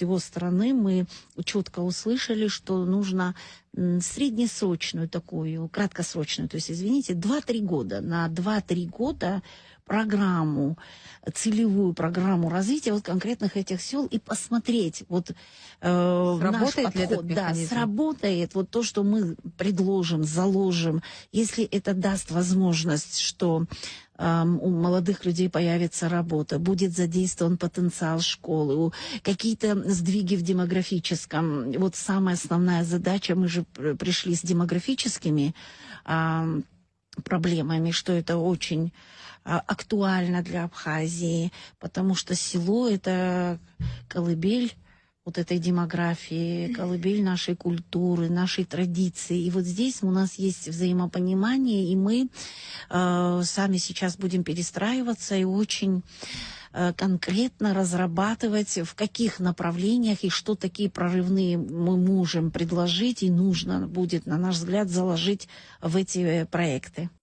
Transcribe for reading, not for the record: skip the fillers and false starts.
его стороны мы четко услышали, что нужно среднесрочную такую, краткосрочную, то есть, извините, 2-3 года, на 2-3 года программу, целевую программу развития вот конкретных этих сел и посмотреть, вот наш Сработает ли этот подход, да, механизм? сработает вот то, что мы предложим, заложим, если это даст возможность, что у молодых людей появится работа, будет задействован потенциал школы, какие-то сдвиги в демографическом. Вот самая основная задача, мы же пришли с демографическими проблемами, что это очень актуально для Абхазии, потому что село – это колыбель вот этой демографии, колыбель нашей культуры, нашей традиции. И вот здесь у нас есть взаимопонимание, и мы сами сейчас будем перестраиваться и очень конкретно разрабатывать, в каких направлениях и что такие прорывные мы можем предложить и нужно будет, на наш взгляд, заложить в эти проекты.